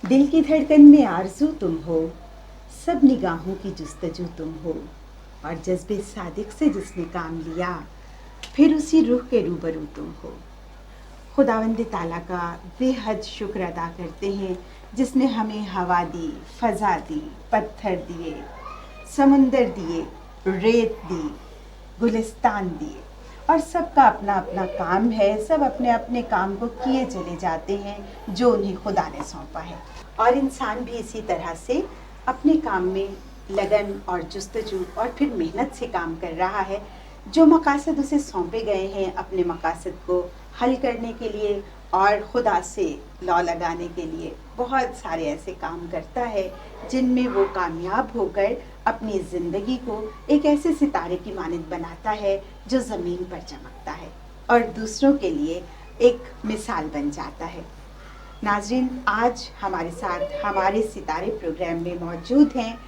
दिल की धड़कन में आरज़ू तुम हो, सब निगाहों की जुस्तजू तुम हो, और जज्बे सादिक से जिसने काम लिया, फिर उसी रूह के रूबरू तुम हो। खुदावंद ताला का बेहद शुक्र अदा करते हैं जिसने हमें हवा दी, फ़ज़ा दी, पत्थर दिए, समुंदर दिए, रेत दी, गुलिस्तान दिए, और सबका अपना अपना काम है। सब अपने अपने काम को किए चले जाते हैं जो उन्हें खुदा ने सौंपा है, और इंसान भी इसी तरह से अपने काम में लगन और जुस्तजू और फिर मेहनत से काम कर रहा है। जो मकासद उसे सौंपे गए हैं अपने मकासद को हल करने के लिए और खुदा से लौ लगाने के लिए, बहुत सारे ऐसे काम करता है जिनमें वो कामयाब होकर अपनी ज़िंदगी को एक ऐसे सितारे की मानद बनाता है जो ज़मीन पर चमकता है और दूसरों के लिए एक मिसाल बन जाता है। नाज़रीन, आज हमारे साथ हमारे सितारे प्रोग्राम में मौजूद हैं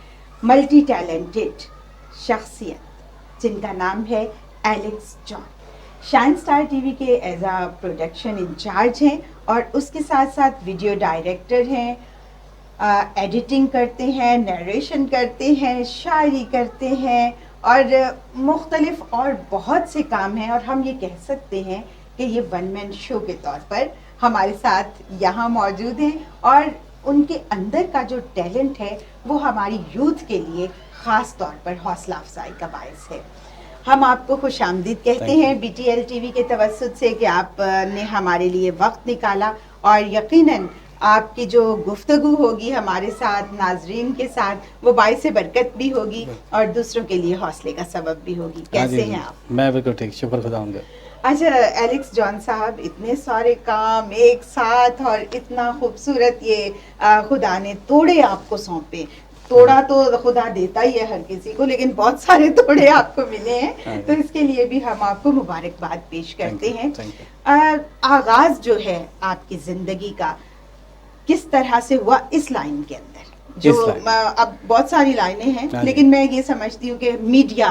मल्टी टैलेंटेड शख्सियत जिनका नाम है Alex John. Shine star TV के एज आ प्रोडक्शन इंचार्ज हैं और उसके साथ साथ वीडियो डायरेक्टर हैं, एडिटिंग करते हैं, नरेशन करते हैं, शायरी करते हैं और मुख्तलिफ और बहुत से काम हैं। और हम ये कह सकते हैं कि ये वन मैन शो के तौर पर हमारे साथ यहाँ मौजूद हैं और उनके अंदर का जो टैलेंट है वो हमारी यूथ के लिए ख़ास तौर पर हौसला अफजाई का बायस है। हम आपको खुश आमदीद कहते हैं BTL TV के तवस्सुत से कि आपने हमारे लिए वक्त निकाला, और यकीनन आपकी जो गुफ्तगू होगी हमारे साथ नाजरीन के साथ वो बाइस बरकत भी होगी और दूसरों के लिए हौसले का सबब भी होगी। कैसे हैं आप? मैं बिल्कुल ठीक, शुक्र खुदा उनका। अच्छा एलेक्स जॉन साहब, इतने सारे काम एक साथ और इतना खूबसूरत ये खुदा ने तोड़े आपको सौंपे। तोड़ा तो खुदा देता ही है हर किसी को, लेकिन बहुत सारे तोड़े आपको मिले हैं, तो इसके लिए भी हम आपको मुबारकबाद पेश करते हैं। आगाज जो है आपकी जिंदगी का किस तरह से हुआ इस लाइन के अंदर? जो अब बहुत सारी लाइनें हैं लेकिन मैं ये समझती हूँ कि मीडिया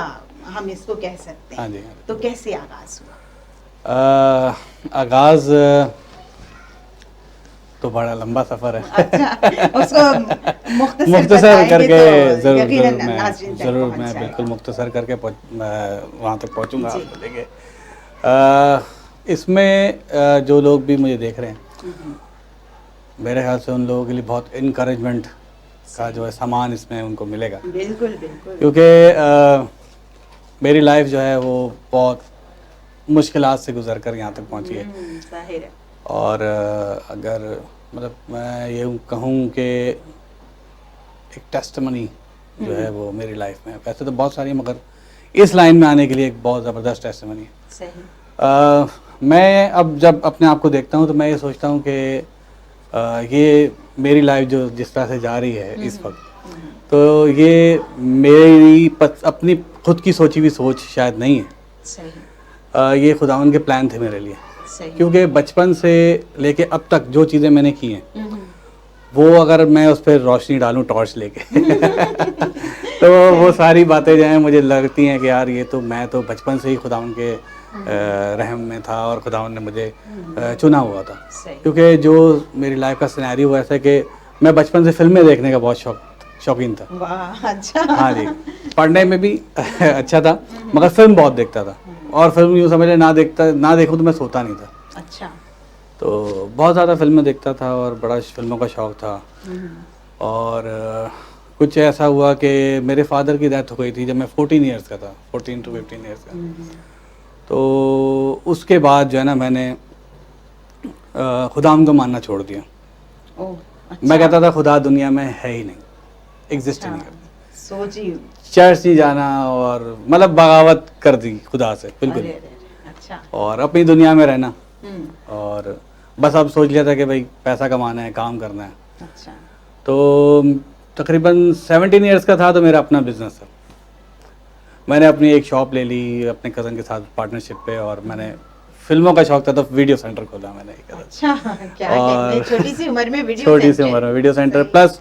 हम इसको कह सकते हैं, तो कैसे आगाज हुआ? आगाज तो बड़ा लंबा सफर है। अच्छा, उसको मुख्तसर करके तो ज़रूर मैं बिल्कुल मुख्तसर करके वहाँ तक पहुँचूँगा आपको लेके। इसमें जो लोग भी मुझे देख रहे हैं, मेरे ख्याल से उन लोगों के लिए बहुत इनकरेजमेंट का जो है सामान इसमें उनको मिलेगा। बिल्कुल बिल्कुल, क्योंकि मेरी लाइफ जो है वो बहुत मुश्किलात से गुजर कर यहाँ तक पहुँची है। जाहिर है। और अगर मतलब मैं ये कहूँ कि एक टेस्टिमनी जो है वो मेरी लाइफ में, वैसे तो बहुत सारी, मगर इस लाइन में आने के लिए एक बहुत ज़बरदस्त टेस्टिमनी है। सही। मैं अब जब अपने आप को देखता हूँ तो मैं ये सोचता हूँ कि ये मेरी लाइफ जो जिस तरह से जा रही है इस वक्त, तो ये मेरी अपनी खुद की सोची हुई सोच शायद नहीं है। सही। ये खुदावन के प्लान थे मेरे लिए। सही। क्योंकि बचपन से लेके अब तक जो चीज़ें मैंने की हैं वो अगर मैं उस पर रोशनी डालूं टॉर्च लेके तो वो सारी बातें जो हैं मुझे लगती हैं कि यार ये तो मैं तो बचपन से ही खुदावन के रहम में था और खुदावन ने मुझे चुना हुआ था। क्योंकि जो मेरी लाइफ का सिनेरियो ऐसा है कि मैं बचपन से फिल्में देखने का बहुत शौकीन था। वाह, अच्छा। हाँ जी, पढ़ने में भी अच्छा था, मगर फिल्म बहुत देखता था, और फिल्म यूँ समझ लें ना देखूँ तो मैं सोता नहीं था। अच्छा। तो बहुत ज़्यादा फिल्में देखता था और बड़ा फिल्मों का शौक़ था। और कुछ ऐसा हुआ कि मेरे फादर की डेथ हो गई थी जब मैं 14 ईयर्स का था, 14 to 15 ईयर्स का। तो उसके बाद जो है ना मैंने खुदा को मानना छोड़ दिया। अच्छा। मैं कहता था खुदा दुनिया में है ही नहीं, एग्जिस्ट ही नहीं करता। सोचिए, चर्च ही जाना और मतलब बगावत कर दी खुदा से बिल्कुल। अच्छा। और अपनी दुनिया में रहना, और बस अब सोच लिया था कि भाई पैसा कमाना है, काम करना है। अच्छा। तो तकरीबन 17 ईयर्स का था तो मेरा अपना बिजनेस था। मैंने अपनी एक शॉप ले ली अपने कज़न के साथ पार्टनरशिप पे, और मैंने फिल्मों का शौक था तो वीडियो सेंटर खोला मैंने। अच्छा, क्या कहते हैं, छोटी सी उम्र में वीडियो सेंटर प्लस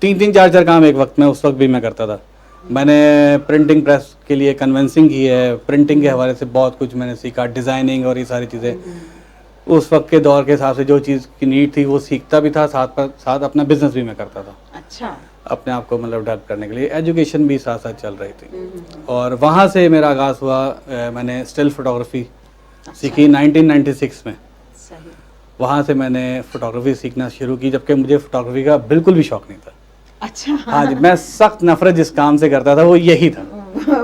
3-3 4-4 काम एक वक्त में, उस वक्त भी मैं करता था। मैंने प्रिंटिंग प्रेस के लिए कन्वेंसिंग की है, प्रिंटिंग के हवाले से बहुत कुछ मैंने सीखा, डिज़ाइनिंग और ये सारी चीज़ें। उस वक्त के दौर के हिसाब से जो चीज़ की नीड थी वो सीखता भी था, साथ अपना बिजनेस भी मैं करता था अच्छा। अपने आप को मतलब डेवलप करने के लिए। एजुकेशन भी साथ साथ चल रही थी और वहाँ से मेरा आगाज़ हुआ। मैंने स्टिल फोटोग्राफी सीखी 1996 में। सही। वहाँ से मैंने फोटोग्राफी सीखना शुरू की, जबकि मुझे फोटोग्राफी का बिल्कुल भी शौक नहीं था। अच्छा। हाँ जी, मैं सख्त नफरत जिस काम से करता था वो यही था।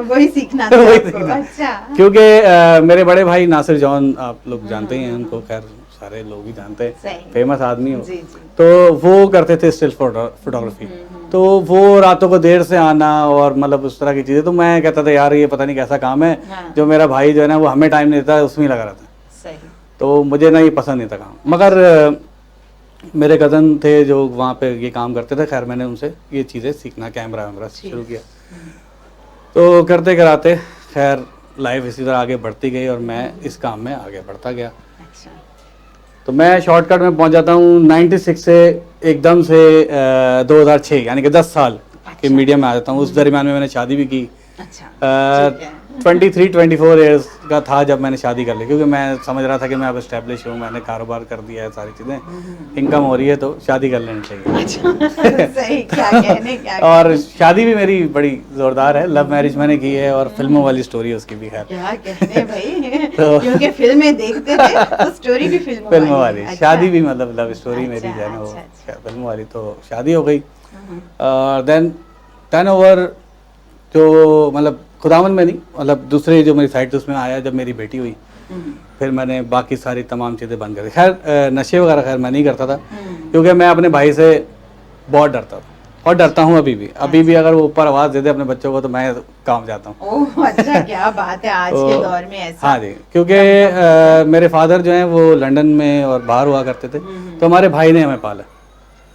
वही सीखना था वही आपको। सीखना। अच्छा। क्योंकि मेरे बड़े भाई नासिर जॉन, आप लोग जानते ही हैं उनको, खैर सारे लोग ही जानते हैं, सही। फेमस आदमी हो। जी जी। तो वो करते थे स्टिल फोटोग्राफी। तो वो रातों को देर से आना और मतलब उस तरह की चीज़ें, तो मैं कहता था यार ये पता नहीं कैसा काम है। हाँ। जो मेरा भाई जो है ना वो हमें टाइम नहीं देता है, उसमें ही लगा रहता है। सही। तो मुझे ना ये पसंद नहीं था काम। मगर मेरे कज़न थे जो वहाँ पे ये काम करते थे, खैर मैंने उनसे ये चीज़ें सीखना, कैमरा वैमरा शुरू किया। तो करते कराते खैर लाइफ इसी तरह आगे बढ़ती गई और मैं इस काम में आगे बढ़ता गया। अच्छा। तो मैं शॉर्टकट में पहुंच जाता हूँ 96 से एकदम से 2006, यानी कि 10 साल के मीडियम में आ जाता हूँ। उस दरमियान में मैंने शादी भी की। अच्छा। ठीक है। 23-24 ईयर्स का था जब मैंने शादी कर ली, क्योंकि मैं समझ रहा था कि मैं अब एस्टेब्लिश हूँ, मैंने कारोबार कर दिया है, सारी चीज़ें इनकम हो रही है, तो शादी कर लेनी चाहिए। अच्छा। सही। क्या कहने क्या और कहने। शादी भी मेरी बड़ी ज़ोरदार है, लव मैरिज मैंने की है और फिल्मों वाली स्टोरी है उसकी भी। खैर क्या कहने भाई। तो- क्योंकि फिल्में देखते थे तो स्टोरी भी फिल्मों वाली। अच्छा। शादी भी मतलब लव स्टोरी मेरी अच्छा, जो है ना वो अच्छा, फिल्मों वाली। तो शादी हो गई और देन टर्नओवर जो मतलब खुदावन में नहीं, मतलब दूसरे जो मेरी साइड थी उसमें आया जब मेरी बेटी हुई। फिर मैंने बाकी सारी तमाम चीज़ें बंद कर दी। खैर नशे वगैरह खैर मैं नहीं करता था, क्योंकि मैं अपने भाई से बहुत डरता था और डरता हूँ अभी भी अगर वो ऊपर आवाज़ दे दे अपने बच्चों को तो मैं काम जाता हूँ। ओह अच्छा, क्या बात है आज के तो- दौर में ऐसा। हाँ जी, क्योंकि मेरे फादर जो हैं वो लंदन में और बाहर हुआ करते थे, तो हमारे भाई ने हमें पाला।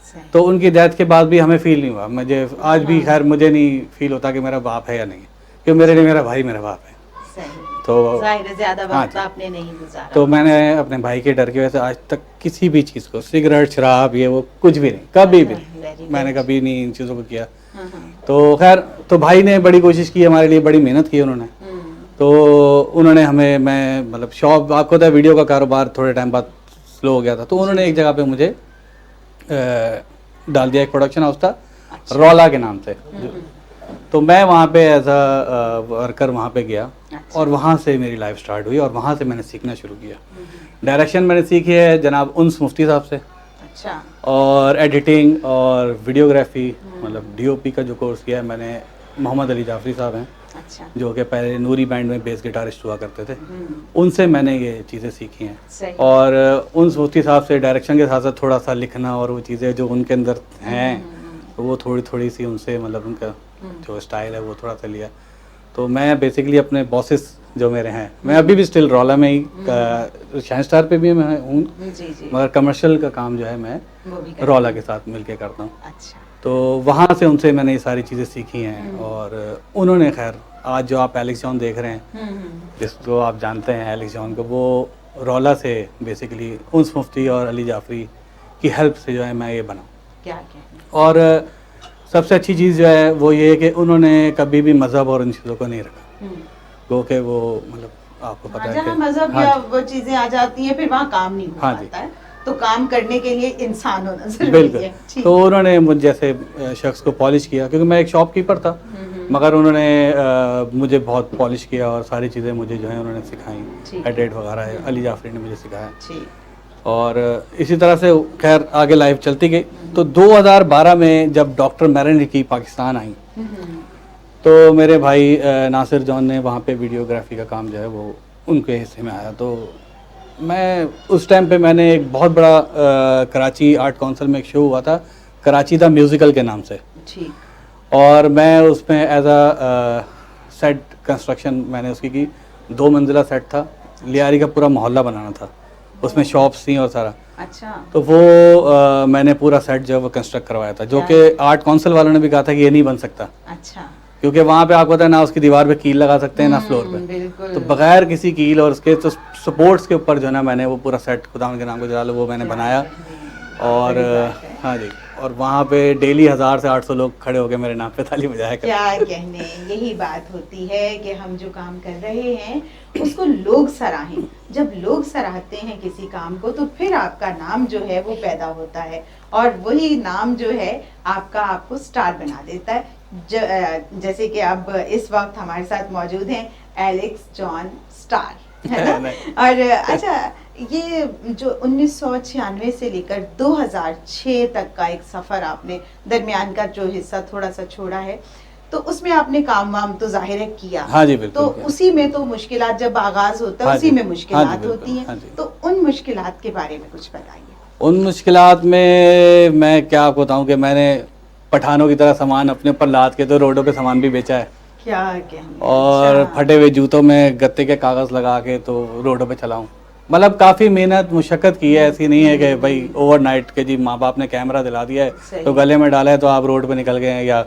सही। तो उनकी डेथ के बाद भी हमें फील नहीं हुआ, मुझे आज भी खैर मुझे नहीं फील होता कि मेरा बाप है या नहीं, क्योंकि मेरे लिए मेरा भाई मेरा बाप है। सही। तो जाहिर है ज्यादा हाँ वक्त जी। आपने नहीं गुजारा। तो मैंने अपने भाई के डर की वजह से आज तक किसी भी चीज़ को, सिगरेट शराब ये वो कुछ भी नहीं, कभी भी नहीं, Very मैंने good। कभी नहीं इन चीज़ों को किया। हाँ, तो खैर तो भाई ने बड़ी कोशिश की हमारे लिए, बड़ी मेहनत की उन्होंने। तो उन्होंने हमें, मैं मतलब शॉप, आपको पता है वीडियो का कारोबार थोड़े टाइम बाद स्लो हो गया था, तो उन्होंने एक जगह पे मुझे डाल दिया, एक प्रोडक्शन हाउस था रौला के नाम से। तो मैं वहाँ पे एज अ वर्कर वहाँ पे गया और वहाँ से मेरी लाइफ स्टार्ट हुई और वहाँ से मैंने सीखना शुरू किया। डायरेक्शन मैंने सीखी है जनाब उन्स मुफ्ती साहब से, अच्छा। और एडिटिंग और वीडियोग्राफी, मतलब डीओपी का जो कोर्स किया है मैंने, मोहम्मद अली जाफरी साहब हैं अच्छा। जो कि पहले नूरी बैंड में बेस गिटारिस्ट हुआ करते थे, उनसे मैंने ये चीज़ें सीखी हैं। सही। और उन मुफ्ती साहब से डायरेक्शन के साथ साथ थोड़ा सा लिखना और वो चीज़ें जो उनके अंदर हैं वो थोड़ी थोड़ी सी उनसे, मतलब उनका जो स्टाइल है वो थोड़ा सा लिया। तो मैं बेसिकली अपने बॉसेस जो मेरे हैं, मैं अभी भी स्टिल रौला में ही, शाइन स्टार पे भी मैं हूँ, जी जी। मगर कमर्शियल का काम जो है मैं वो भी कर- रौला के साथ मिलके करता हूँ। अच्छा। तो वहाँ से उनसे मैंने ये सारी चीज़ें सीखी हैं और उन्होंने खैर आज जो आप एलेक्स जॉन देख रहे हैं, जिसको आप जानते हैं एलेक्स जॉन को, वो रौला से बेसिकली उन्स मुफ्ती और अली जाफरी की हेल्प से जो है मैं ये बना। क्या कहने। और सबसे अच्छी चीज़ जो है वो ये है कि उन्होंने कभी भी मज़हब और इन चीज़ों को नहीं रखा, गो के वो मतलब आपको पता है जहाँ कि मजहब हाँ या जी, वो चीजें आ जाती हैं फिर वहाँ काम नहीं हो हाँ जी। पाता है, तो काम करने के लिए इंसान होना जरूरी बिल्कुल। है। ठीक। तो उन्होंने मुझ जैसे शख्स को पॉलिश किया, क्योंकि मैं एक शॉपकीपर था, मगर उन्होंने मुझे बहुत पॉलिश किया और सारी चीज़ें मुझे जो है उन्होंने सिखाई, ठीक। एडिट वगैरह अली जाफरी ने मुझे सिखाया। ठीक। और इसी तरह से खैर आगे लाइफ चलती गई। तो 2012 में जब डॉक्टर मैरनिकी पाकिस्तान आई, तो मेरे भाई नासिर जॉन ने वहाँ पे वीडियोग्राफी का काम जो है वो उनके हिस्से में आया। तो मैं उस टाइम पे मैंने एक बहुत बड़ा कराची आर्ट काउंसिल में एक शो हुआ था, कराची द म्यूज़िकल के नाम से, ठीक। और मैं उसमें एज अ सेट कंस्ट्रक्शन मैंने उसकी की। 2 मंजिला सेट था, लियारी का पूरा मोहल्ला बनाना था, उसमें शॉप्स थी और सारा। अच्छा। तो वो मैंने पूरा सेट जो है वो कंस्ट्रक्ट करवाया था, जो कि आर्ट काउंसिल वालों ने भी कहा था कि ये नहीं बन सकता, अच्छा। क्योंकि वहाँ पे आपको पता है ना उसकी दीवार पे कील लगा सकते हैं ना फ्लोर पे। बिल्कुल। तो बगैर किसी कील और उसके तो सपोर्ट्स के ऊपर जो है ना मैंने वो पूरा सेट खुदा के नाम को जला लो वो मैंने बनाया। और हाँ जी, और वहाँ पे डेली 1000 से 800 लोग खड़े होकर मेरे नाम पे ताली बजाया करते। क्या कहने, यही बात होती है कि हम जो काम कर रहे हैं उसको लोग सराहें। जब लोग सराहते हैं किसी काम को तो फिर आपका नाम जो है वो पैदा होता है, और वही नाम जो है आपको स्टार बना देता है। जैसे कि अब इस वक्त हमारे साथ मौजूद हैं एलेक्स जॉन स्टार, है ना? और अच्छा, ये जो 1996 से लेकर 2006 तक का एक सफर आपने, दरमियान का जो हिस्सा थोड़ा सा छोड़ा है, तो उसमें आपने काम वाम तो जाहिर है किया। हाँ जी, बिल्कुल तो किया। उसी में तो मुश्किलात जब आगाज होता है, हाँ उसी जी, में हाँ मुश्किलात जी, होती बिल्कुल, हैं। हाँ जी। तो उन मुश्किलात के बारे में कुछ बताइए। उन मुश्किलात में मैं क्या आपको बताऊं कि मैंने पठानों की तरह सामान अपने ऊपर लाद के तो रोडों पे सामान भी बेचा है, क्या कहने, और अच्छा। फटे हुए जूतों में गत्ते के कागज़ लगा के तो रोडों पे चलाऊं। मतलब काफ़ी मेहनत मुशक्क़त की है, ऐसी नहीं है कि भाई ओवरनाइट के जी माँ बाप ने कैमरा दिला दिया है सही। तो गले में डाला है तो आप रोड पे निकल गए हैं या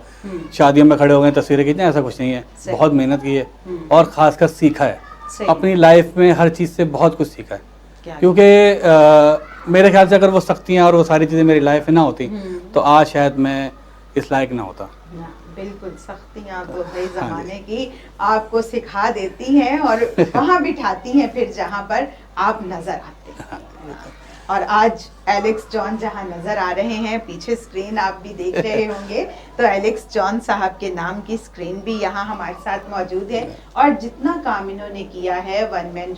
शादियों में खड़े हो गए तस्वीरें खींचने, ऐसा कुछ नहीं है। सही। बहुत मेहनत की है और ख़ासकर सीखा है। सही। अपनी लाइफ में हर चीज़ से बहुत कुछ सीखा है, क्या क्योंकि मेरे ख्याल से अगर वो सख्तियाँ और वो सारी चीज़ें मेरी लाइफ में ना होती तो आज शायद मैं इस लायक ना होता। ना, बिल्कुल, सख्तियाँ तो है ज़माने की, आपको सिखा देती हैं और वहाँ बिठाती हैं फिर जहाँ पर आप नज़र आते हैं। और आज एलेक्स जॉन जहाँ नज़र आ रहे हैं, पीछे स्क्रीन आप भी देख रहे होंगे, तो एलेक्स जॉन साहब के नाम की स्क्रीन भी यहाँ हमारे साथ मौजूद है। और जितना काम इन्होंने किया है वन मैन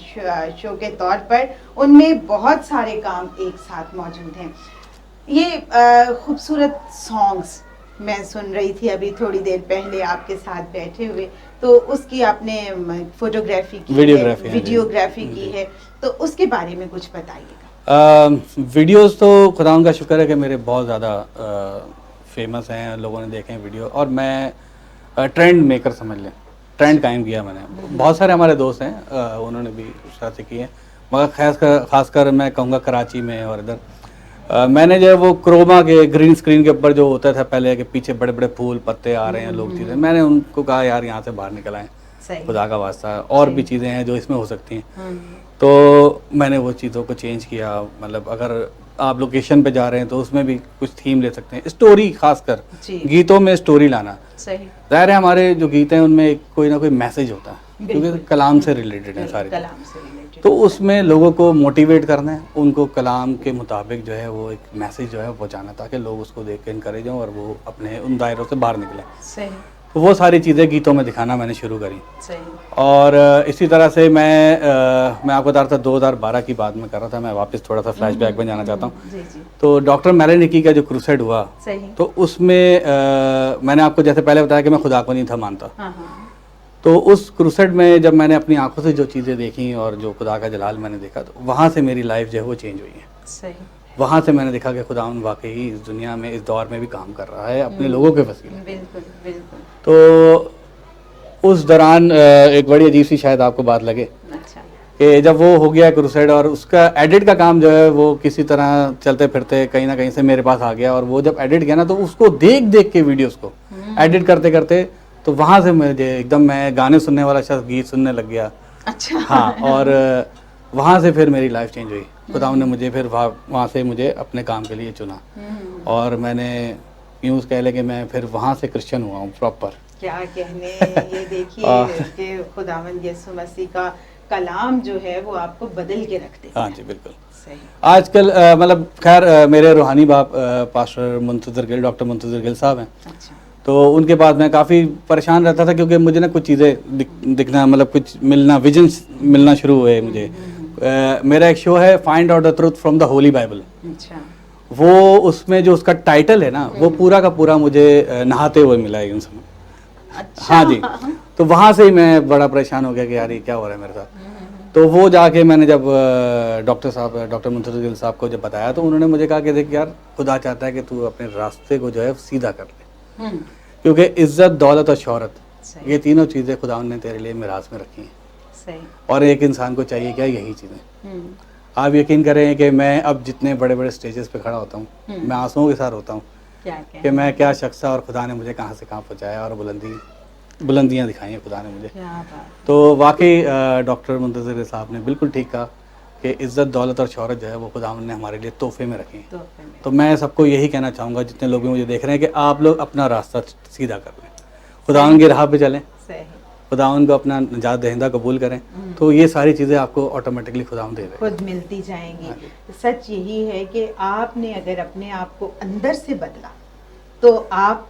शो के तौर पर, उनमें बहुत सारे काम एक साथ मौजूद हैं। ये खूबसूरत सॉन्ग्स मैं सुन रही थी अभी थोड़ी देर पहले आपके साथ बैठे हुए, तो उसकी आपने फोटोग्राफी की, वीडियोग्राफी की है, तो उसके बारे में कुछ बताइएगा। वीडियोस तो खुदा उनका शुक्र है कि मेरे बहुत ज़्यादा फेमस हैं, लोगों ने देखे हैं वीडियो, और मैं ट्रेंड मेकर समझ लें, ट्रेंड कायम किया मैंने। बहुत सारे हमारे दोस्त हैं, उन्होंने भी उस तरह से किए हैं, मगर खासकर मैं कहूँगा कराची में और इधर मैंने जो है वो क्रोमा के ग्रीन स्क्रीन के ऊपर जो होता था पहले कि पीछे बड़े बड़े फूल पत्ते आ रहे हैं, लोग चीज़ें, मैंने उनको कहा यार यहाँ से बाहर निकल आएँ, खुदा का वास्ता, और भी चीज़ें हैं जो इसमें हो सकती हैं। तो मैंने वो चीज़ों को चेंज किया। मतलब अगर आप लोकेशन पे जा रहे हैं तो उसमें भी कुछ थीम ले सकते हैं, स्टोरी, खासकर गीतों में स्टोरी लाना। ज़ाहिर है हमारे जो गीत हैं उनमें कोई ना कोई मैसेज होता है, क्योंकि कलाम से रिलेटेड है सारे, तो उसमें लोगों को मोटिवेट करना है, उनको कलाम के मुताबिक जो है वो एक मैसेज जो है वो पहुँचाना, ताकि लोग उसको देख के इनकरेज हों और वो अपने उन दायरों से बाहर निकलें। तो वो सारी चीज़ें गीतों में दिखाना मैंने शुरू करी। और इसी तरह से मैं आपको बता रहा था 2012 की बात में कर रहा था, मैं वापस थोड़ा सा फ्लैशबैक में जाना चाहता हूँ। तो डॉक्टर मेलेनिकी का जो क्रूसेड हुआ, तो उसमें मैंने आपको जैसे पहले बताया कि मैं खुदा को नहीं था मानता। तो उस क्रूसेड में जब मैंने अपनी आंखों से जो चीज़ें देखी और जो खुदा का जलाल मैंने देखा, तो वहाँ से मेरी लाइफ जो है वो चेंज हुई है। वहाँ से मैंने देखा कि खुदा वाकई इस दुनिया में, इस दौर में भी काम कर रहा है अपने लोगों के वसीले। बिल्कुल बिल्कुल। तो उस दौरान एक बड़ी अजीब सी शायद आपको बात लगे, अच्छा, कि जब वो हो गया क्रूसेड और उसका एडिट का काम जो है वो किसी तरह चलते फिरते कहीं ना कहीं से मेरे पास आ गया, और वो जब एडिट किया ना तो उसको देख देख के वीडियोस को एडिट करते करते तो वहाँ से मुझे एकदम, मैं गाने सुनने वाला शख्स गीत सुनने लग गया। अच्छा। हाँ, और वहाँ से फिर मेरी लाइफ चेंज हुई। खुदा ने मुझे फिर वहाँ से मुझे अपने काम के लिए चुना, और मैंने यूँ कह ले कि मैं फिर वहाँ से क्रिश्चियन हुआ हूँ प्रॉपर। क्या कहने, ये देखिए कि खुदावंद यीशु मसीह का कलाम जो है वो आपको बदल के रख देता है। हाँ जी, बिल्कुल सही। आजकल मतलब खैर मेरे रूहानी बाप पास्टर मुंतज़िर गिल, डॉक्टर मुंतज़िर गिल साहब हैं। अच्छा। तो उनके पास मैं काफ़ी परेशान रहता था, क्योंकि मुझे ना कुछ चीज़ें दिखना, मतलब कुछ मिलना, विजन्स मिलना शुरू हुए मुझे। मेरा एक शो है find out the truth from the Holi Bible. अच्छा। वो उसमें जो उसका टाइटल है ना, वो पूरा का पूरा मुझे नहाते हुए मिला है इन समय। अच्छा। हाँ जी। तो वहाँ से ही मैं बड़ा परेशान हो गया कि यार ये क्या हो रहा है मेरे साथ। तो वो जाके मैंने जब डॉक्टर मुंतज़िर गिल साहब को जब बताया, तो उन्होंने मुझे कहा कि देख यार, खुदा चाहता है कि तू अपने रास्ते को जो है सीधा कर ले, क्योंकि इज्जत, दौलत और शोहरत, ये तीनों चीज़ें खुदा ने तेरे लिए मिराज में रखी हैं। सही। और एक इंसान को चाहिए क्या, यही चीज़ें। आप यकीन करें कि मैं अब जितने बड़े बड़े स्टेजेस पे खड़ा होता हूँ, मैं आंसुओं के साथ होता हूँ कि मैं क्या शख्स था और खुदा ने मुझे कहाँ से कहाँ पहुँचाया, और बुलंदियाँ दिखाई हैं खुदा ने मुझे। तो वाकई डॉक्टर मुंतज़िर साहब ने बिल्कुल ठीक कहा कि इज़्ज़त, दौलत और शोहरत जो है वो खुदावंद ने हमारे लिए तोहफे में रखी है। तोहफे में। तो मैं सबको यही कहना चाहूँगा, जितने लोग भी मुझे देख रहे हैं, कि आप लोग अपना रास्ता सीधा कर लें, खुदावंद की राह पे चलें, सही। खुदावंद को अपना निजात दहिंदा कबूल करें, तो ये सारी चीज़ें आपको ऑटोमेटिकली खुदावंद दे देगा। खुद मिलती जाएंगी। सच यही है कि आपने अगर अपने आप को अंदर से बदला तो आप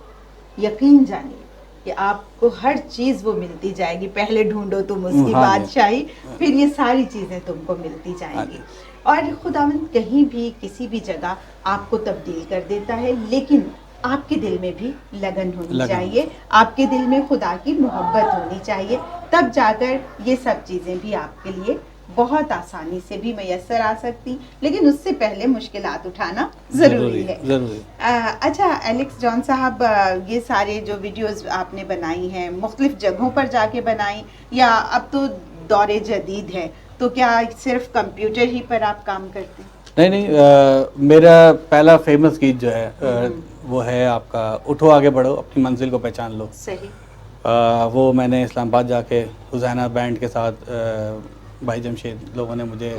यकीन जानिए कि आपको हर चीज़ वो मिलती जाएगी। पहले ढूंढो तुम उसकी हाँ जी। बादशाही, फिर ये सारी चीज़ें तुमको मिलती जाएंगी। और खुदावंद कहीं भी किसी भी जगह आपको तब्दील कर देता है, लेकिन आपके दिल में भी लगन होनी चाहिए, आपके दिल में खुदा की मोहब्बत होनी चाहिए, तब जाकर ये सब चीज़ें भी आपके लिए बहुत आसानी से भी मैसर आ सकती। लेकिन उससे पहले मुश्किलात उठाना ज़रूरी है। ज़रूरी। अच्छा एलेक्स जॉन साहब, ये सारे जो वीडियोस आपने बनाई हैं मुख्तलिफ जगहों पर जाके बनाई, या अब तो दौरे जदीद है, तो क्या सिर्फ कंप्यूटर ही पर आप काम करते हैं? नहीं, मेरा पहला फेमस गीत जो है वो है आपका उठो आगे बढ़ो अपनी मंजिल को पहचान लो। सही। वो मैंने इस्लामाबाद जाके हुसैना बैंड के साथ भाई जमशेद लोगों ने मुझे,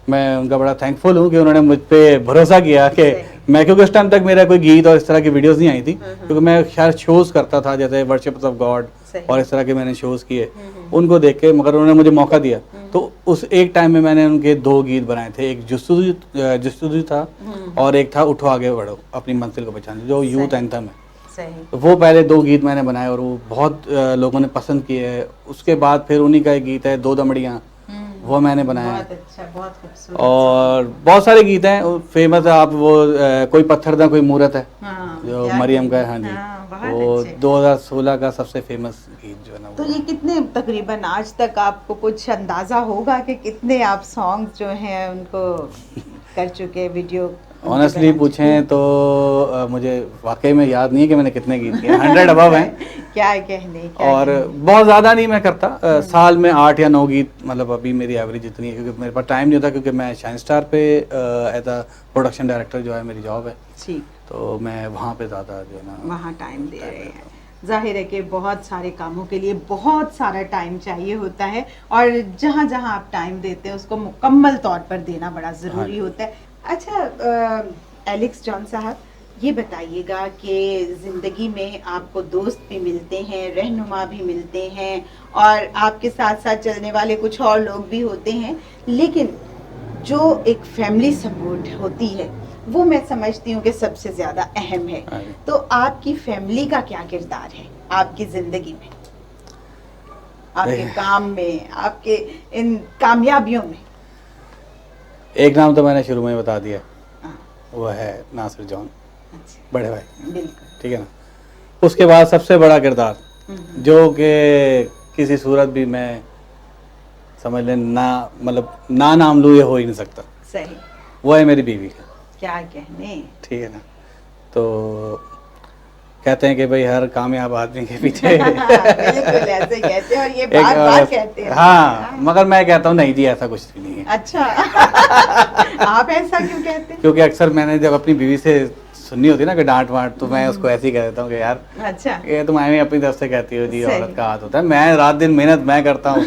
मैं उनका बड़ा थैंकफुल हूँ कि उन्होंने मुझ पे भरोसा किया कि मैं, क्योंकि उस टाइम तक मेरा कोई गीत और इस तरह की वीडियोस नहीं आई थी, क्योंकि मैं शायद शोज़ करता था जैसे वर्शिप ऑफ गॉड और इस तरह के मैंने शोज़ किए उनको देख के, मगर उन्होंने मुझे मौका दिया। तो उस एक टाइम में मैंने उनके 2 गीत बनाए थे, एक जुस्तजू था और एक था उठो आगे बढ़ो अपनी मंजिल को पहचान लो, जो यूथ एंथम है। तो वो पहले 2 गीत मैंने बनाए और वो बहुत लोगों ने पसंद किए है। उसके बाद फिर उन्हीं का एक गीत है दो दमड़ियाँ, वो मैंने बनाया। बहुत अच्छा, बहुत खूबसूरत। और बहुत सारे गीत हैं फेमस है, आप वो कोई पत्थर दा कोई मूरत है, जो मरियम का है। हाँ जी, वो 2016 का सबसे फेमस गीत जो है ना। तो ये कितने तकरीबन आज तक आपको कुछ अंदाजा होगा कि कितने आप सॉन्ग्स जो हैं उनको कर चुके, वीडियो? ऑनेस्टली पूछें तो मुझे वाकई में याद नहीं है कि मैंने कितने गीत किए, 100 अबव हैं। क्या कहने, और बहुत ज़्यादा नहीं मैं करता, साल में 8 या 9 गीत, मतलब अभी मेरी एवरेज इतनी है, क्योंकि मेरे पास टाइम नहीं होता, क्योंकि मैं शाइन स्टार पे एज अ प्रोडक्शन डायरेक्टर जो है मेरी जॉब है, ठीक, तो मैं वहाँ पे ज़्यादा जो है ना वहाँ टाइम दे रहे हैं। जाहिर है कि बहुत सारे कामों के लिए बहुत सारा टाइम चाहिए होता है, और जहाँ जहाँ आप टाइम देते हैं उसको मुकम्मल तौर पर देना बड़ा ज़रूरी होता है। अच्छा एलेक्स जॉन साहब, ये बताइएगा कि ज़िंदगी में आपको दोस्त भी मिलते हैं, रहनुमा भी मिलते हैं, और आपके साथ साथ चलने वाले कुछ और लोग भी होते हैं, लेकिन जो एक फैमिली सपोर्ट होती है वो मैं समझती हूँ कि सबसे ज़्यादा अहम है। तो आपकी फैमिली का क्या किरदार है आपकी ज़िंदगी में, आपके काम में, आपके इन कामयाबियों में? एक नाम तो मैंने शुरू में बता दिया, वो है नासिर जॉन, बड़े भाई, बिल्कुल, ठीक है ना। उसके बाद सबसे बड़ा किरदार जो कि किसी सूरत भी मैं समझ लें ना, मतलब ना नाम लूँ ये हो ही नहीं सकता, सही, वो है मेरी बीवी का। क्या कहने, ठीक है ना। तो कहते हैं कि भाई हर कामयाब आदमी के पीछे बिल्कुल ऐसे कहते हैं, और ये बार बार कहते हैं। हाँ, मगर मैं कहता हूँ नहीं जी, ऐसा कुछ भी नहीं है। अच्छा आप ऐसा क्यों कहते हैं? क्योंकि अक्सर मैंने जब अपनी बीवी से सुननी होती है ना कि डांट वाट, तो मैं उसको ऐसे ही कह देता हूँ कि यार अच्छा, ये तुम आए अपनी तरफ से कहती हो जी, औरत का हाथ होता है, मैं रात दिन मेहनत मैं करता हूँ,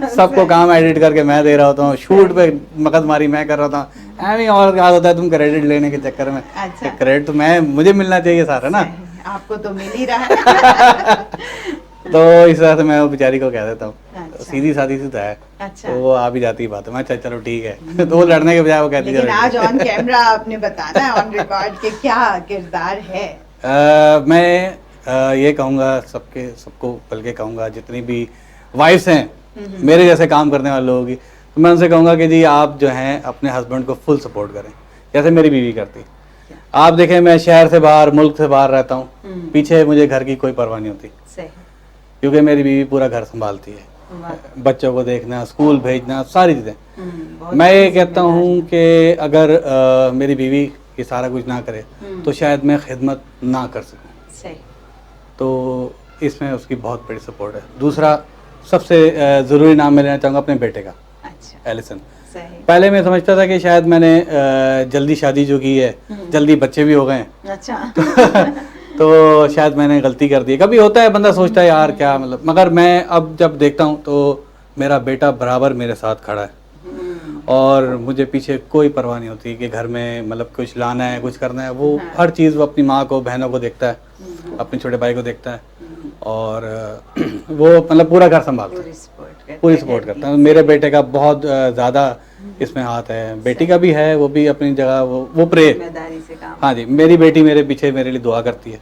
सबको काम एडिट करके मैं दे रहा होता हूँ, शूट पे मगजमारी मैं कर रहा था, ऐਵੇਂ औरत का हाथ होता है, तुम क्रेडिट लेने के चक्कर में। अच्छा, क्रेडिट तो मैं, मुझे मिलना चाहिए सारा ना, आपको तो मिल ही रहा है। तो इस तरह से मैं वो बेचारी को कह देता हूँ, अच्छा, सीधी सादी सी तो है। अच्छा, तो वो आ भी जाती बात है, मैं चलो ठीक है। तो वो लड़ने के बजाय वो कहती है लेकिन आज ऑन कैमरा आपने बताना है, ऑन रिकॉर्ड, के क्या किरदार है? मैं ये कहूँगा सबको बल्कि कहूँगा जितनी भी वाइफ्स हैं मेरे जैसे काम करने वाले लोगों की, तो मैं उनसे कहूँगा कि जी आप जो हैं अपने हस्बैंड को फुल सपोर्ट करें, जैसे मेरी बीवी करती। आप देखें, मैं शहर से बाहर, मुल्क से बाहर रहता हूँ, पीछे मुझे घर की कोई परवाह नहीं होती, क्योंकि मेरी बीवी पूरा घर संभालती है, बच्चों को देखना, स्कूल भेजना, सारी चीज़ें। मैं ये कहता हूँ कि अगर मेरी बीवी ये सारा कुछ ना करे तो शायद मैं खिदमत ना कर सकूँ, तो इसमें उसकी बहुत बड़ी सपोर्ट है। दूसरा सबसे ज़रूरी नाम मैं लेना चाहूँगा अपने बेटे का, एलिसन। पहले मैं समझता था कि शायद मैंने जल्दी शादी जो की है, जल्दी बच्चे भी हो गए हैं, अच्छा तो शायद मैंने गलती कर दी। कभी होता है, बंदा सोचता है यार क्या मतलब, मगर मैं अब जब देखता हूँ तो मेरा बेटा बराबर मेरे साथ खड़ा है, और मुझे पीछे कोई परवाह नहीं होती कि घर में मतलब कुछ लाना है, कुछ करना है। वो हाँ। हर चीज़ वो अपनी माँ को, बहनों को देखता है, हम्म, अपने छोटे भाई को देखता है, और वो मतलब पूरा घर संभालता है, पूरी सपोर्ट करता है। मेरे बेटे का बहुत ज़्यादा इसमें हाथ है, बेटी का भी है, वो भी अपनी जगह वो प्रे। जिम्मेदारी से काम। हाँ जी, मेरी बेटी मेरे पीछे मेरे लिए दुआ करती है।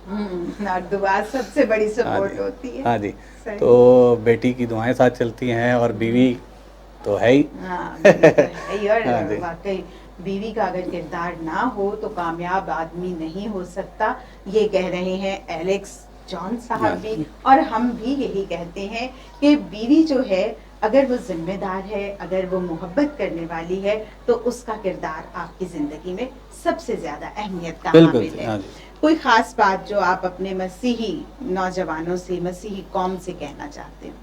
और दुआ सबसे बड़ी हाँ सपोर्ट जी, होती है। हाँ जी। सही। तो बेटी की दुआएं साथ चलती हैं, और बीवी तो है ही। हाँ, बीवी तो है ही। और हाँ जी। वाकई बीवी का अगर किरदार ना हो तो कामयाब आदमी नहीं हो सकता, ये कह रहे हैं एलेक्स जॉन साहब भी, और हम भी यही कहते हैं कि बीवी जो है अगर वो जिम्मेदार है, अगर वो मोहब्बत करने वाली है, तो उसका किरदार आपकी जिंदगी में सबसे ज्यादा अहमियत का बिल्कुल, हामिल है। हाँ जी। कोई खास बात जो आप अपने मसीही नौजवानों से, मसीही कौम से कहना चाहते हो?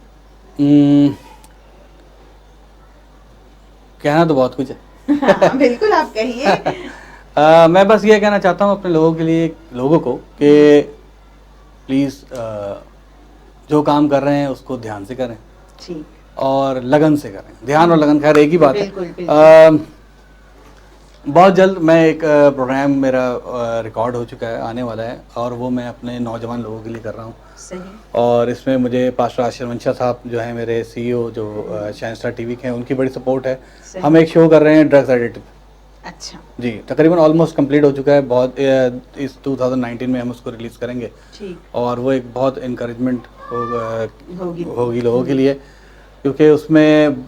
कहना तो बहुत कुछ है। हाँ, बिल्कुल आप कहिए। मैं बस ये कहना चाहता हूँ अपने लोगों के लिए, लोगों को, कि प्लीज़ जो काम कर रहे हैं उसको ध्यान से करें ठीक। और लगन से करें। ध्यान और लगन खैर एक ही बात है। बिल्कुल, बिल्कुल। बहुत जल्द मैं एक प्रोग्राम मेरा रिकॉर्ड हो चुका है, आने वाला है, और वो मैं अपने नौजवान लोगों के लिए कर रहा हूँ। सही। और इसमें मुझे पास्टर आशीष वंशा साहब जो हैं मेरे सीईओ, जो शाइन स्टार टीवी के हैं, उनकी बड़ी सपोर्ट है। सही। हम एक शो कर रहे हैं ड्रग्स एडिक्ट। अच्छा। जी, तकरीबन ऑलमोस्ट कंप्लीट हो चुका है। बहुत इस 2019 में हम उसको रिलीज़ करेंगे, ठीक। और वो एक बहुत इंकरेजमेंट होगी। होगी लोगों के लिए, क्योंकि उसमें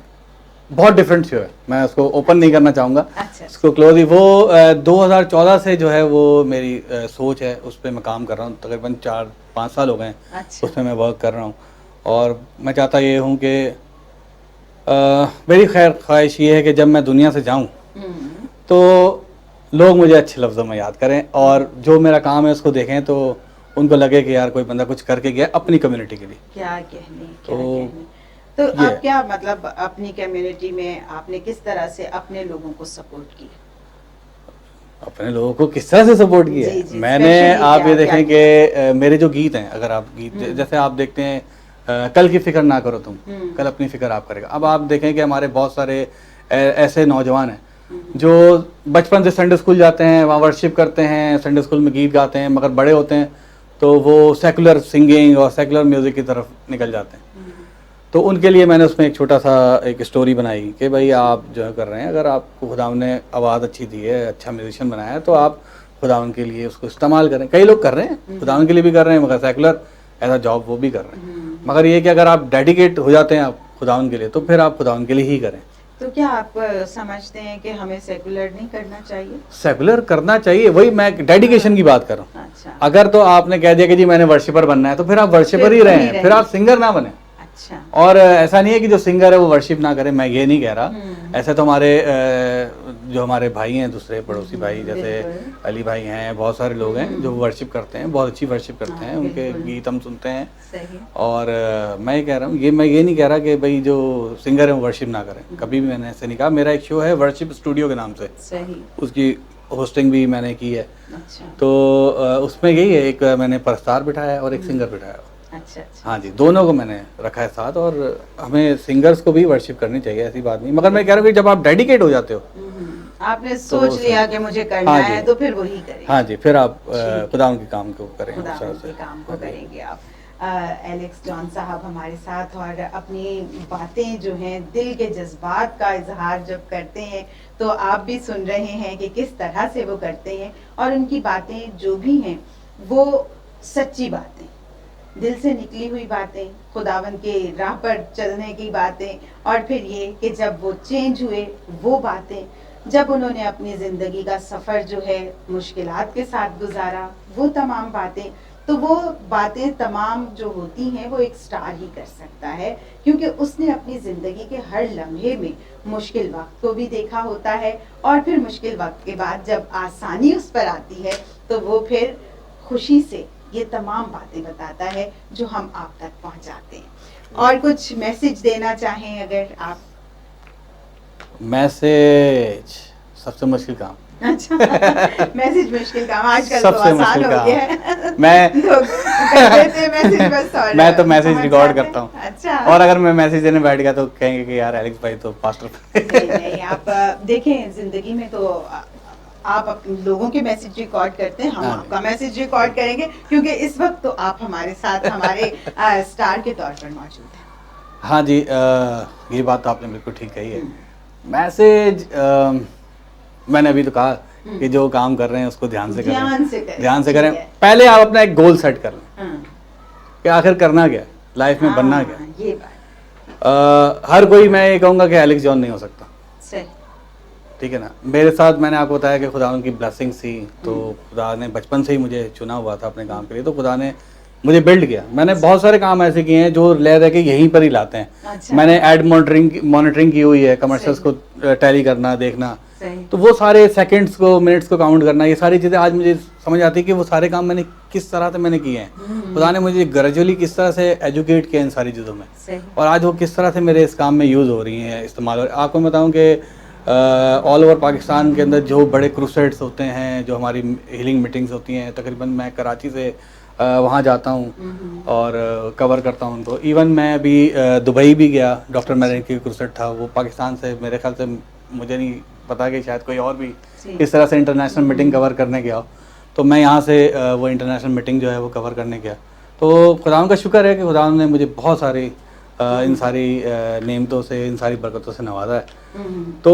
बहुत डिफरेंट शो है। मैं उसको ओपन नहीं करना चाहूँगा, अच्छा। उसको क्लोज ही। वो 2014 से जो है वो मेरी सोच है, उस पर मैं काम कर रहा हूँ। तकरीबन 4-5 साल हो गए हैं अच्छा। उसमें मैं वर्क कर रहा हूँ। और मैं चाहता ये हूँ कि मेरी खैर ख्वाहिश ये है कि जब मैं दुनिया से जाऊँ तो लोग मुझे अच्छे लफ्ज़ों में याद करें, और जो मेरा काम है उसको देखें तो उनको लगे कि यार कोई बंदा कुछ करके गया अपनी कम्युनिटी के लिए। क्या कहने, क्या तो कहने। तो ये आप क्या मतलब अपनी कम्युनिटी में आपने किस तरह से अपने लोगों को सपोर्ट किया? अपने लोगों को किस तरह से सपोर्ट किया है? जी, जी, मैंने, स्पेशली आप ये क्या देखें कि मेरे जो गीत हैं, अगर आप गीत जैसे आप देखते हैं कल की फिक्र ना करो तुम, कल अपनी फिक्र आप करेगा। अब आप देखें कि हमारे बहुत सारे ऐसे नौजवान हैं जो बचपन से संडे स्कूल जाते हैं, वहाँ वर्शिप करते हैं, संडे स्कूल में गीत गाते हैं, मगर बड़े होते हैं तो वो सेकुलर सिंगिंग और सेकुलर म्यूज़िक की तरफ निकल जाते हैं। तो उनके लिए मैंने उसमें एक छोटा सा एक स्टोरी बनाई कि भाई आप जो कर रहे हैं, अगर आपको खुदावन ने आवाज़ अच्छी दी है, अच्छा म्यूजिशियन बनाया है, तो आप खुदावन के लिए उसको इस्तेमाल करें। कई लोग कर रहे हैं, खुदावन के लिए भी कर रहे हैं, मगर सेकुलर एज अ जॉब वो भी कर रहे हैं। मगर ये कि अगर आप डेडिकेट हो जाते हैं आप खुदावन के लिए, तो फिर आप खुदावन के लिए ही करें। तो क्या आप समझते हैं कि हमें सेकुलर नहीं करना चाहिए? सेकुलर करना चाहिए, वही मैं डेडिकेशन की बात कर रहा हूँ। अच्छा। अगर तो आपने कह दिया कि जी मैंने वर्शिपर बनना है, तो फिर आप वर्शिपर ही रहें, फिर आप सिंगर ना बने। अच्छा। और ऐसा नहीं है कि जो सिंगर है वो वर्शिप ना करे, मैं ये नहीं कह रहा। ऐसे तो हमारे जो हमारे भाई हैं, दूसरे पड़ोसी भाई, जैसे अली भाई हैं, बहुत सारे लोग हैं जो वर्शिप करते हैं, बहुत अच्छी वर्शिप करते हैं, उनके गीत हम सुनते हैं। सही। और मैं ये कह रहा हूँ, मैं ये नहीं कह रहा कि भाई जो सिंगर है वो वर्शिप ना करें, कभी भी मैंने ऐसे नहीं कहा। मेरा एक शो है वर्शिप स्टूडियो के नाम से, सही। उसकी होस्टिंग भी मैंने की है। अच्छा। तो उसमें यही है, एक मैंने परस्तार बिठाया और एक सिंगर बिठाया। अच्छा। अच्छा। हाँ जी, दोनों को मैंने रखा है साथ। और हमें सिंगर्स को भी वर्शिप करनी चाहिए, ऐसी बात नहीं। मगर मैं कह रहा हूँ कि जब आप डेडिकेट हो जाते हो, आपने सोच लिया कि मुझे करना हाँ है, तो फिर वही करें। हाँ जी, फिर आप खुदावन के काम को करें, खुदावन के काम को करेंगे आप। एलेक्स जॉन साहब हमारे साथ, और अपनी बातें जो हैं, दिल के जज्बात का इजहार जब करते हैं, तो आप भी सुन रहे हैं कि किस तरह से वो करते हैं। और उनकी बातें जो भी हैं वो सच्ची बातें, दिल से निकली हुई बातें, खुदावन के राह पर चलने की बातें, और फिर ये कि जब वो चेंज हुए वो बातें, जब उन्होंने अपनी ज़िंदगी का सफ़र जो है मुश्किलात के साथ गुजारा, वो तमाम बातें। तो वो बातें तमाम जो होती हैं वो एक स्टार ही कर सकता है, क्योंकि उसने अपनी ज़िंदगी के हर लम्हे में मुश्किल वक्त को भी देखा होता है, और फिर मुश्किल वक्त के बाद जब आसानी उस पर आती है तो वो फिर खुशी से ये तमाम बातें बताता है जो हम आप तक पहुंचाते हैं। और कुछ मैसेज देना चाहें अगर आप? मैसेज सबसे मुश्किल काम। अच्छा। मैसेज मुश्किल काम, आजकल तो सबसे आसान मुश्किल हो काम। गया है। मैं लोग कर देते मैसेज बस और मैं तो मैसेज पहुंच रिकॉर्ड जाते करता हूँ। हैं। अच्छा। और अगर मैं मैसेज देने बैठ गया तो कहेंगे कि यार एलेक्स भाई तो पास्टर नहीं, आप देखें जिंदगी में तो आप अपने लोगों के मैसेज रिकॉर्ड करते हैं, हम हाँ। आपका मैसेज रिकॉर्ड करेंगे, क्योंकि इस वक्त तो आप हमारे साथ हमारे स्टार के तौर पर मौजूद हैं। हाँ जी, ये बात तो आपने बिल्कुल ठीक कही है। हम्म। मैसेज मैंने अभी तो कहा हम्म। कि जो काम कर रहे हैं उसको ध्यान से करें, ध्यान से करें, ध्यान से ठीक करें। है। पहले आप अपना एक गोल सेट कर लें हाँ, कि आखिर करना क्या है, लाइफ में बनना क्या है। ये बात हर कोई, मैं ये कहूँगा कि एलेक्स जॉन नहीं हो सकता, सही। ठीक है ना। मेरे साथ मैंने आपको बताया कि खुदा उनकी ब्लेसिंग थी, तो खुदा ने बचपन से ही मुझे चुना हुआ था अपने काम के लिए, तो खुदा ने मुझे बिल्ड किया। मैंने बहुत सारे काम ऐसे किए हैं जो ले रह के यहीं पर ही लाते हैं। अच्छा। मैंने एड मॉनिटरिंग की हुई है, कमर्शियल्स को टैली करना, देखना, सही। तो वो सारे सेकंड्स को, मिनट्स को काउंट करना, ये सारी चीज़ें आज मुझे समझ आती है कि वो सारे काम मैंने किस तरह से मैंने किए हैं। खुदा ने मुझे ग्रेजुअली किस तरह से एजुकेट किया इन सारी चीज़ों में, सही। और आज वो किस तरह से मेरे इस काम में यूज़ हो रही हैं, इस्तेमाल हो रही हैं। आपको मैं बताऊँ कि ऑल ओवर पाकिस्तान के अंदर जो बड़े क्रूसेड्स होते हैं, जो हमारी हीलिंग मीटिंग्स होती हैं, तकरीबन मैं कराची से वहाँ जाता हूँ और कवर करता हूँ उनको। इवन मैं अभी दुबई भी गया, डॉक्टर मैरिन की क्रूसेड था, वो पाकिस्तान से, मेरे ख्याल से, मुझे नहीं पता कि शायद कोई और भी इस तरह से इंटरनेशनल मीटिंग कवर करने गया हो, तो मैं यहाँ से वो इंटरनेशनल मीटिंग जो है वो कवर करने गया। तो खुदा का शुक्र है कि खुदा ने मुझे बहुत सारी इन सारी नेमतों से, इन सारी बरकतों से नवाजा है। तो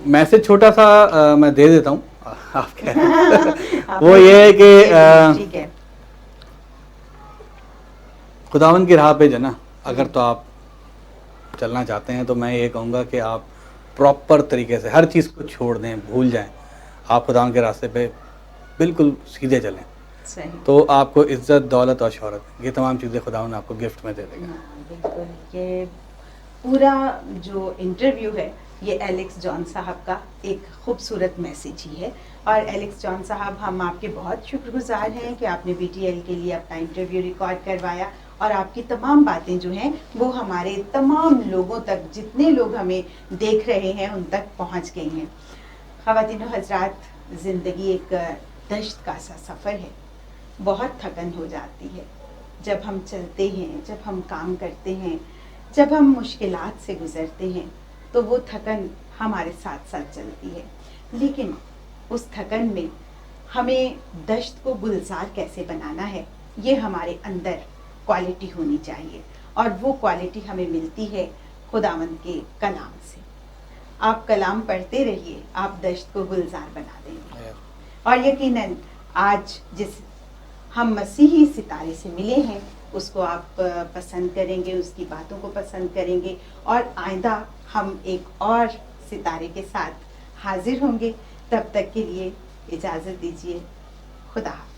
मैसेज छोटा सा मैं दे देता हूँ आप कह रहे हैं। वो ये है कि ठीक है, खुदावन की राह पे जो ना, अगर तो आप चलना चाहते हैं, तो मैं ये कहूँगा कि आप प्रॉपर तरीके से हर चीज़ को छोड़ दें, भूल जाएं, आप खुदावन के रास्ते पे बिल्कुल सीधे चलें, सही। तो आपको इज्जत, दौलत और शोहरत, ये तमाम चीज़ें खुदावन आपको गिफ्ट में दे देगा। बिल्कुल। ये पूरा जो इंटरव्यू है ये एलेक्स जॉन साहब का एक खूबसूरत मैसेज ही है। और एलेक्स जॉन साहब, हम आपके बहुत शुक्रगुजार हैं कि आपने BTL के लिए अपना इंटरव्यू रिकॉर्ड करवाया, और आपकी तमाम बातें जो हैं वो हमारे तमाम लोगों तक, जितने लोग हमें देख रहे हैं, उन तक पहुंच गई हैं। ख़वातीन व हज़रात, ज़िंदगी एक दश्त का सा सफ़र है, बहुत थकन हो जाती है जब हम चलते हैं, जब हम काम करते हैं, जब हम मुश्किलात से गुज़रते हैं, तो वो थकन हमारे साथ साथ चलती है। लेकिन उस थकन में हमें दश्त को गुलजार कैसे बनाना है, ये हमारे अंदर क्वालिटी होनी चाहिए, और वो क्वालिटी हमें मिलती है खुदावंद के कलाम से। आप कलाम पढ़ते रहिए, आप दश्त को गुलजार बना देंगे। और यकीनन आज जिस हम मसीही सितारे से मिले हैं, उसको आप पसंद करेंगे, उसकी बातों को पसंद करेंगे, और आइंदा हम एक और सितारे के साथ हाजिर होंगे। तब तक के लिए इजाज़त दीजिए। खुदा हाफ़िज़।